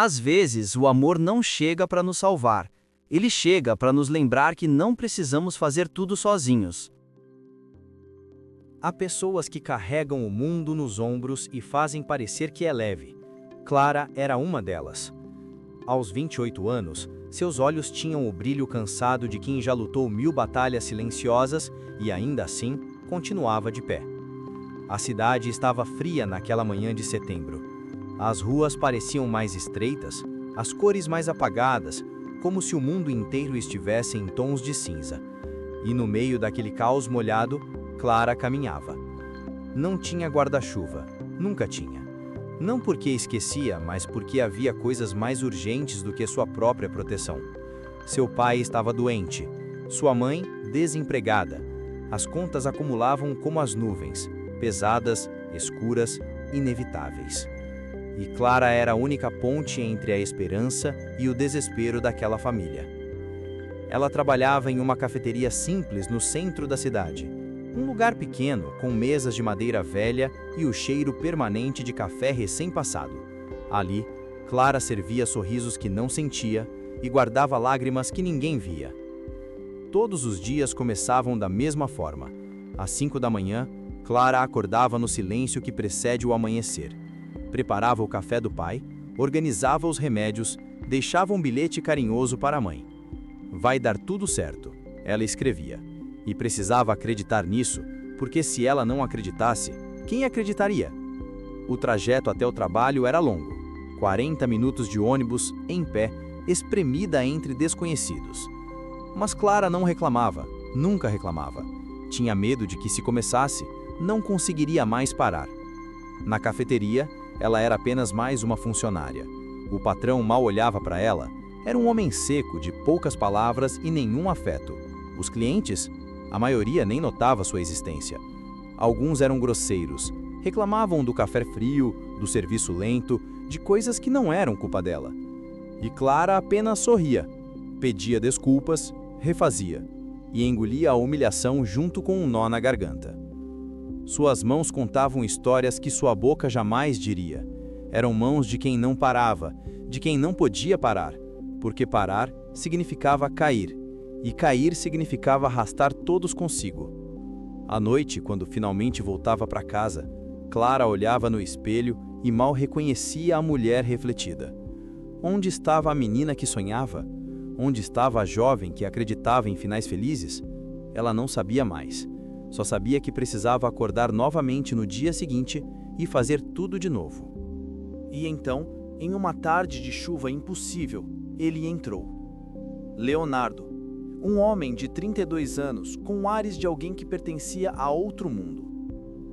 Às vezes, o amor não chega para nos salvar. Ele chega para nos lembrar que não precisamos fazer tudo sozinhos. Há pessoas que carregam o mundo nos ombros e fazem parecer que é leve. Clara era uma delas. Aos 28 anos, seus olhos tinham o brilho cansado de quem já lutou 1000 batalhas silenciosas e ainda assim continuava de pé. A cidade estava fria naquela manhã de setembro. As ruas pareciam mais estreitas, as cores mais apagadas, como se o mundo inteiro estivesse em tons de cinza. E no meio daquele caos molhado, Clara caminhava. Não tinha guarda-chuva, nunca tinha. Não porque esquecia, mas porque havia coisas mais urgentes do que sua própria proteção. Seu pai estava doente, sua mãe desempregada. As contas acumulavam como as nuvens, pesadas, escuras, inevitáveis. E Clara era a única ponte entre a esperança e o desespero daquela família. Ela trabalhava em uma cafeteria simples no centro da cidade. Um lugar pequeno, com mesas de madeira velha e o cheiro permanente de café recém-passado. Ali, Clara servia sorrisos que não sentia e guardava lágrimas que ninguém via. Todos os dias começavam da mesma forma. Às 5 da manhã, Clara acordava no silêncio que precede o amanhecer. Preparava o café do pai, organizava os remédios, deixava um bilhete carinhoso para a mãe. "Vai dar tudo certo", ela escrevia. E precisava acreditar nisso, porque se ela não acreditasse, quem acreditaria? O trajeto até o trabalho era longo. 40 minutos de ônibus, em pé, espremida entre desconhecidos. Mas Clara não reclamava, nunca reclamava. Tinha medo de que, se começasse, não conseguiria mais parar. Na cafeteria, ela era apenas mais uma funcionária. O patrão mal olhava para ela. Era um homem seco, de poucas palavras e nenhum afeto. Os clientes? A maioria nem notava sua existência. Alguns eram grosseiros, reclamavam do café frio, do serviço lento, de coisas que não eram culpa dela. E Clara apenas sorria, pedia desculpas, refazia, e engolia a humilhação junto com um nó na garganta. Suas mãos contavam histórias que sua boca jamais diria. Eram mãos de quem não parava, de quem não podia parar, porque parar significava cair, e cair significava arrastar todos consigo. À noite, quando finalmente voltava para casa, Clara olhava no espelho e mal reconhecia a mulher refletida. Onde estava a menina que sonhava? Onde estava a jovem que acreditava em finais felizes? Ela não sabia mais. Só sabia que precisava acordar novamente no dia seguinte e fazer tudo de novo. E então, em uma tarde de chuva impossível, ele entrou. Leonardo, um homem de 32 anos, com ares de alguém que pertencia a outro mundo.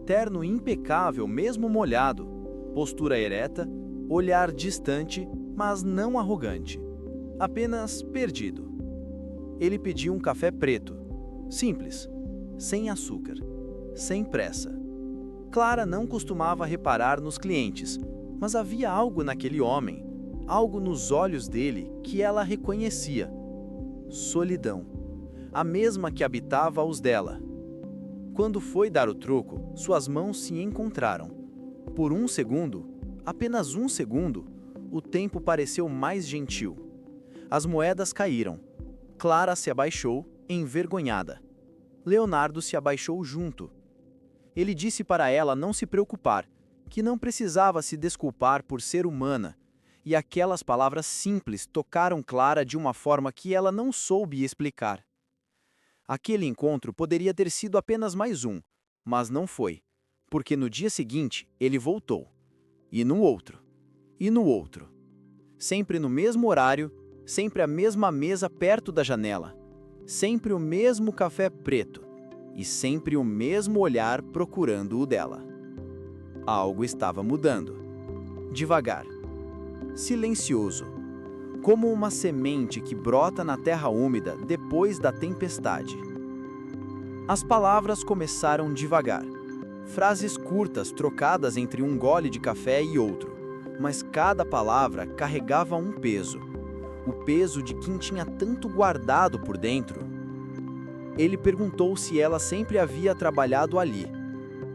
Terno impecável, mesmo molhado, postura ereta, olhar distante, mas não arrogante. Apenas perdido. Ele pediu um café preto, simples, sem açúcar, sem pressa. Clara não costumava reparar nos clientes, mas havia algo naquele homem, algo nos olhos dele que ela reconhecia. Solidão, a mesma que habitava os dela. Quando foi dar o troco, suas mãos se encontraram. Por um segundo, apenas um segundo, o tempo pareceu mais gentil. As moedas caíram. Clara se abaixou, envergonhada. Leonardo se abaixou junto. Ele disse para ela não se preocupar, que não precisava se desculpar por ser humana, e aquelas palavras simples tocaram Clara de uma forma que ela não soube explicar. Aquele encontro poderia ter sido apenas mais um, mas não foi, porque no dia seguinte ele voltou. E no outro. E no outro. Sempre no mesmo horário, sempre a mesma mesa perto da janela. Sempre o mesmo café preto. E sempre o mesmo olhar procurando o dela. Algo estava mudando. Devagar. Silencioso. Como uma semente que brota na terra úmida depois da tempestade. As palavras começaram devagar. Frases curtas trocadas entre um gole de café e outro. Mas cada palavra carregava um peso. O peso de quem tinha tanto guardado por dentro. Ele perguntou se ela sempre havia trabalhado ali.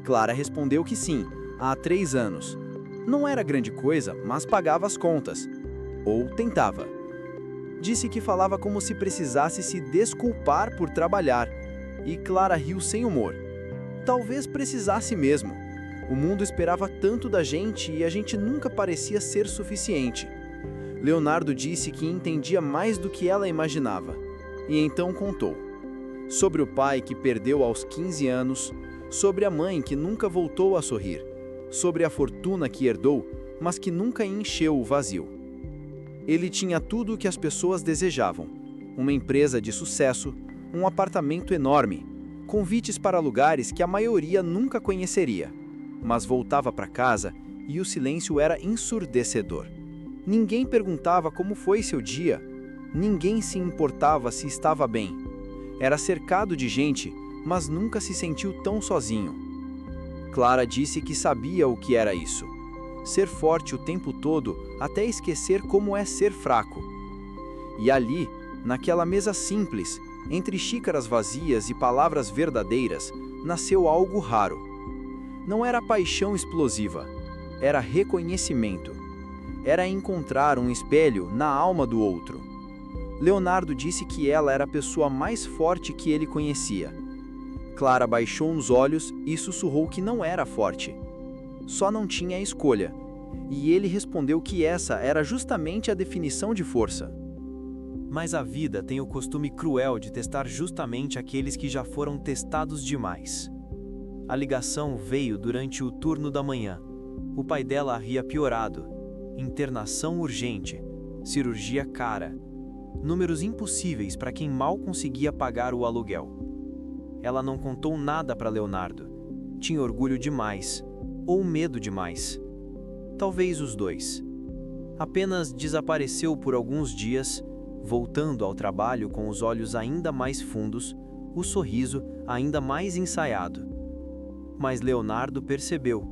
Clara respondeu que sim, há 3 anos. Não era grande coisa, mas pagava as contas. ou tentava. Disse que falava como se precisasse se desculpar por trabalhar, e Clara riu sem humor. Talvez precisasse mesmo. O mundo esperava tanto da gente e a gente nunca parecia ser suficiente. Leonardo disse que entendia mais do que ela imaginava, e então contou. Sobre o pai que perdeu aos 15 anos, sobre a mãe que nunca voltou a sorrir, sobre a fortuna que herdou, mas que nunca encheu o vazio. Ele tinha tudo o que as pessoas desejavam: uma empresa de sucesso, um apartamento enorme, convites para lugares que a maioria nunca conheceria. Mas voltava para casa e o silêncio era ensurdecedor. Ninguém perguntava como foi seu dia, ninguém se importava se estava bem. Era cercado de gente, mas nunca se sentiu tão sozinho. Clara disse que sabia o que era isso. Ser forte o tempo todo até esquecer como é ser fraco. E ali, naquela mesa simples, entre xícaras vazias e palavras verdadeiras, nasceu algo raro. Não era paixão explosiva, era reconhecimento. Era encontrar um espelho na alma do outro. Leonardo disse que ela era a pessoa mais forte que ele conhecia. Clara baixou os olhos e sussurrou que não era forte. Só não tinha escolha. E ele respondeu que essa era justamente a definição de força. Mas a vida tem o costume cruel de testar justamente aqueles que já foram testados demais. A ligação veio durante o turno da manhã. O pai dela havia piorado. Internação urgente. Cirurgia cara. Números impossíveis para quem mal conseguia pagar o aluguel. Ela não contou nada para Leonardo. Tinha orgulho demais. Ou medo demais. Talvez os dois. Apenas desapareceu por alguns dias, voltando ao trabalho com os olhos ainda mais fundos, o sorriso ainda mais ensaiado. Mas Leonardo percebeu.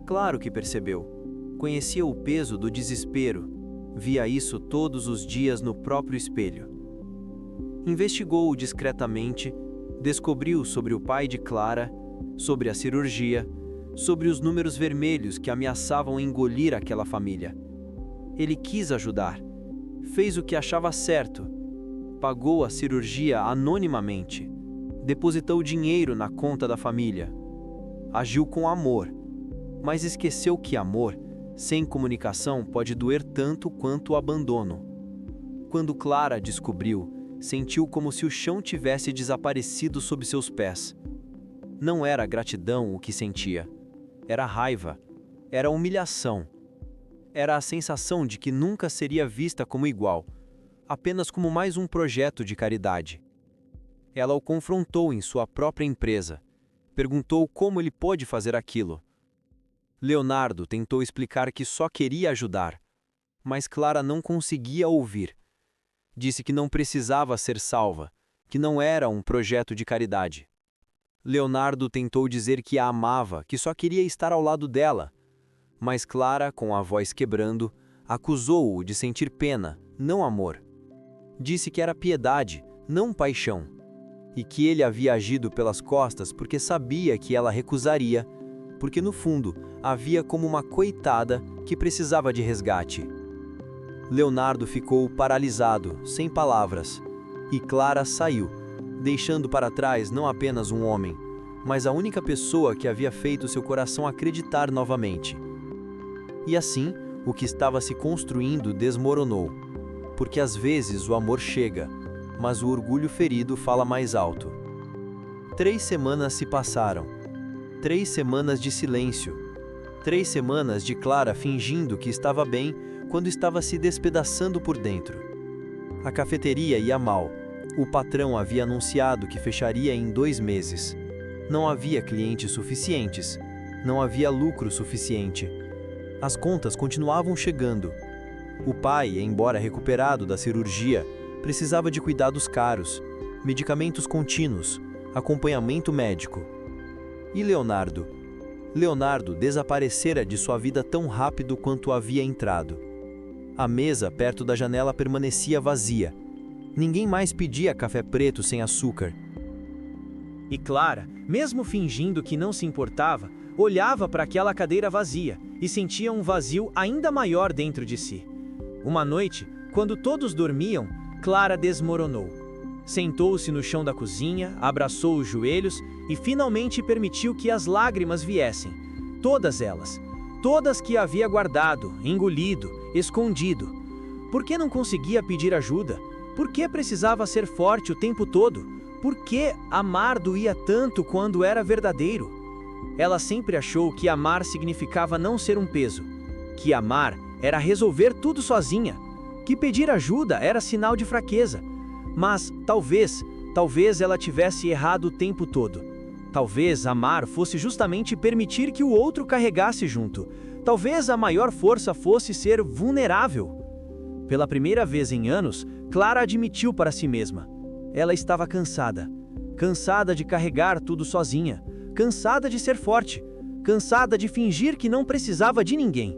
Claro que percebeu. Conhecia o peso do desespero. Via isso todos os dias no próprio espelho. Investigou-o discretamente, descobriu sobre o pai de Clara, sobre a cirurgia, sobre os números vermelhos que ameaçavam engolir aquela família. Ele quis ajudar. Fez o que achava certo. Pagou a cirurgia anonimamente. Depositou dinheiro na conta da família. Agiu com amor. Mas esqueceu que amor, sem comunicação, pode doer tanto quanto o abandono. Quando Clara descobriu, sentiu como se o chão tivesse desaparecido sob seus pés. Não era gratidão o que sentia. Era raiva. Era humilhação. Era a sensação de que nunca seria vista como igual, apenas como mais um projeto de caridade. Ela o confrontou em sua própria empresa. Perguntou como ele pôde fazer aquilo. Leonardo tentou explicar que só queria ajudar, mas Clara não conseguia ouvir. Disse que não precisava ser salva, que não era um projeto de caridade. Leonardo tentou dizer que a amava, que só queria estar ao lado dela, mas Clara, com a voz quebrando, acusou-o de sentir pena, não amor. Disse que era piedade, não paixão, e que ele havia agido pelas costas porque sabia que ela recusaria, porque no fundo havia como uma coitada que precisava de resgate. Leonardo ficou paralisado, sem palavras, e Clara saiu, deixando para trás não apenas um homem, mas a única pessoa que havia feito seu coração acreditar novamente. E assim, o que estava se construindo desmoronou, porque às vezes o amor chega, mas o orgulho ferido fala mais alto. 3 semanas se passaram. 3 semanas de silêncio. 3 semanas de Clara fingindo que estava bem quando estava se despedaçando por dentro. A cafeteria ia mal. O patrão havia anunciado que fecharia em 2 meses. Não havia clientes suficientes. Não havia lucro suficiente. As contas continuavam chegando. O pai, embora recuperado da cirurgia, precisava de cuidados caros, medicamentos contínuos, acompanhamento médico. E Leonardo? Leonardo desaparecera de sua vida tão rápido quanto havia entrado. A mesa perto da janela permanecia vazia. Ninguém mais pedia café preto sem açúcar. E Clara, mesmo fingindo que não se importava, olhava para aquela cadeira vazia e sentia um vazio ainda maior dentro de si. Uma noite, quando todos dormiam, Clara desmoronou. Sentou-se no chão da cozinha, abraçou os joelhos e finalmente permitiu que as lágrimas viessem. Todas elas. Todas que havia guardado, engolido, escondido. Por que não conseguia pedir ajuda? Por que precisava ser forte o tempo todo? Por que amar doía tanto quando era verdadeiro? Ela sempre achou que amar significava não ser um peso. Que amar era resolver tudo sozinha. Que pedir ajuda era sinal de fraqueza. Mas, talvez ela tivesse errado o tempo todo. Talvez amar fosse justamente permitir que o outro carregasse junto. Talvez a maior força fosse ser vulnerável. Pela primeira vez em anos, Clara admitiu para si mesma. Ela estava cansada. Cansada de carregar tudo sozinha. Cansada de ser forte. Cansada de fingir que não precisava de ninguém.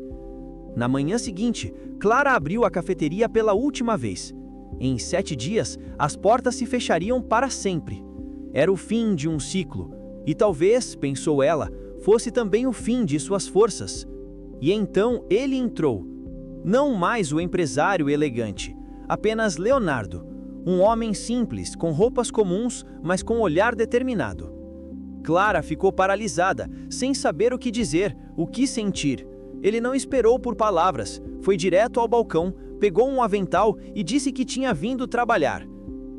Na manhã seguinte, Clara abriu a cafeteria pela última vez. Em 7 dias, as portas se fechariam para sempre. Era o fim de um ciclo. E talvez, pensou ela, fosse também o fim de suas forças. E então ele entrou. Não mais o empresário elegante, apenas Leonardo, um homem simples, com roupas comuns, mas com olhar determinado. Clara ficou paralisada, sem saber o que dizer, o que sentir. Ele não esperou por palavras, foi direto ao balcão, pegou um avental e disse que tinha vindo trabalhar.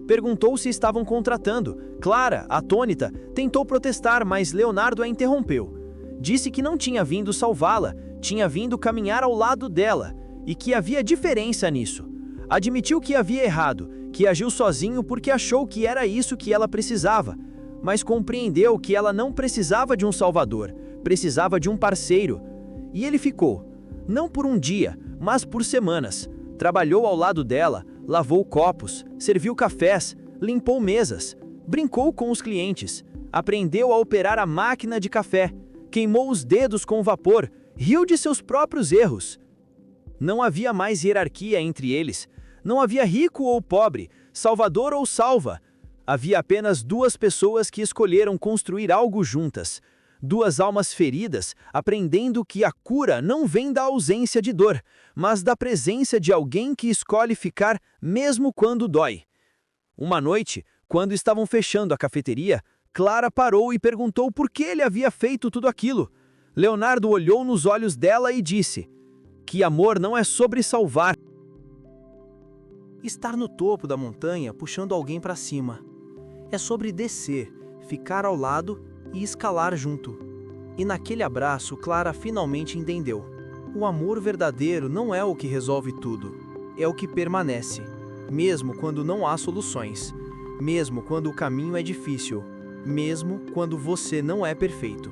Perguntou se estavam contratando. Clara, atônita, tentou protestar, mas Leonardo a interrompeu. Disse que não tinha vindo salvá-la, tinha vindo caminhar ao lado dela, e que havia diferença nisso. Admitiu que havia errado, que agiu sozinho porque achou que era isso que ela precisava, mas compreendeu que ela não precisava de um salvador, precisava de um parceiro. E ele ficou, não por um dia, mas por semanas. Trabalhou ao lado dela, lavou copos, serviu cafés, limpou mesas, brincou com os clientes, aprendeu a operar a máquina de café, queimou os dedos com vapor, riu de seus próprios erros. Não havia mais hierarquia entre eles, não havia rico ou pobre, salvador ou salva. Havia apenas 2 pessoas que escolheram construir algo juntas. 2 almas feridas, aprendendo que a cura não vem da ausência de dor, mas da presença de alguém que escolhe ficar mesmo quando dói. Uma noite, quando estavam fechando a cafeteria, Clara parou e perguntou por que ele havia feito tudo aquilo. Leonardo olhou nos olhos dela e disse: que amor não é sobre salvar. Estar no topo da montanha puxando alguém para cima. É sobre descer, ficar ao lado e escalar junto. E naquele abraço, Clara finalmente entendeu. O amor verdadeiro não é o que resolve tudo, é o que permanece, mesmo quando não há soluções, mesmo quando o caminho é difícil, mesmo quando você não é perfeito.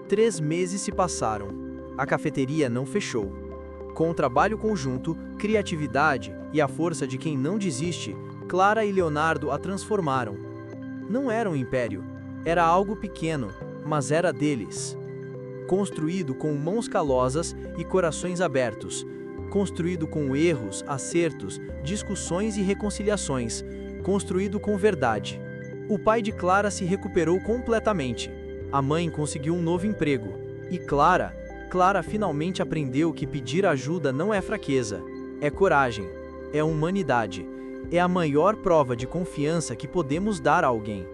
3 meses se passaram. A cafeteria não fechou. Com o trabalho conjunto, criatividade e a força de quem não desiste, Clara e Leonardo a transformaram. Não era um império, era algo pequeno, mas era deles. Construído com mãos calosas e corações abertos. Construído com erros, acertos, discussões e reconciliações. Construído com verdade. O pai de Clara se recuperou completamente. A mãe conseguiu um novo emprego. E Clara finalmente aprendeu que pedir ajuda não é fraqueza, é coragem, é humanidade, é a maior prova de confiança que podemos dar a alguém.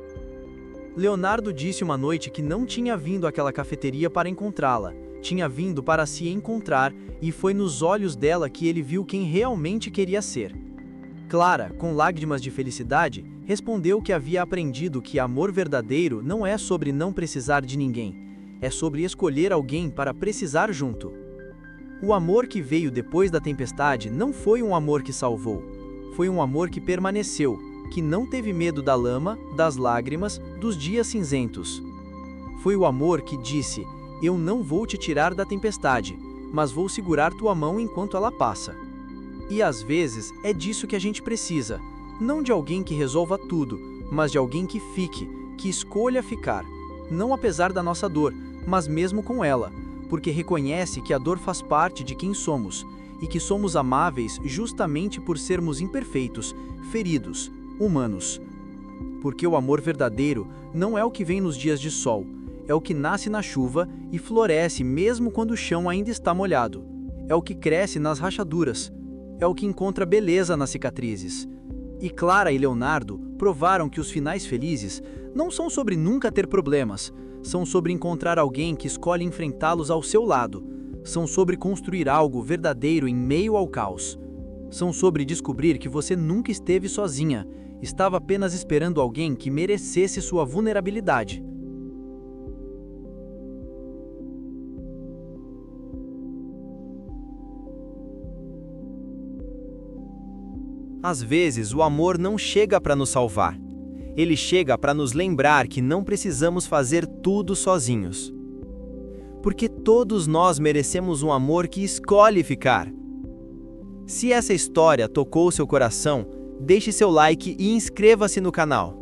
Leonardo disse uma noite que não tinha vindo àquela cafeteria para encontrá-la, tinha vindo para se encontrar, e foi nos olhos dela que ele viu quem realmente queria ser. Clara, com lágrimas de felicidade, respondeu que havia aprendido que amor verdadeiro não é sobre não precisar de ninguém, é sobre escolher alguém para precisar junto. O amor que veio depois da tempestade não foi um amor que salvou, foi um amor que permaneceu, que não teve medo da lama, das lágrimas, dos dias cinzentos. Foi o amor que disse: eu não vou te tirar da tempestade, mas vou segurar tua mão enquanto ela passa. E às vezes é disso que a gente precisa, não de alguém que resolva tudo, mas de alguém que fique, que escolha ficar, não apesar da nossa dor, mas mesmo com ela, porque reconhece que a dor faz parte de quem somos, e que somos amáveis justamente por sermos imperfeitos, feridos, humanos. Porque o amor verdadeiro não é o que vem nos dias de sol, é o que nasce na chuva e floresce mesmo quando o chão ainda está molhado. É o que cresce nas rachaduras. é o que encontra beleza nas cicatrizes. E Clara e Leonardo provaram que os finais felizes não são sobre nunca ter problemas, são sobre encontrar alguém que escolhe enfrentá-los ao seu lado, são sobre construir algo verdadeiro em meio ao caos. São sobre descobrir que você nunca esteve sozinha, estava apenas esperando alguém que merecesse sua vulnerabilidade. Às vezes, o amor não chega para nos salvar. Ele chega para nos lembrar que não precisamos fazer tudo sozinhos. Porque todos nós merecemos um amor que escolhe ficar. Se essa história tocou seu coração, deixe seu like e inscreva-se no canal.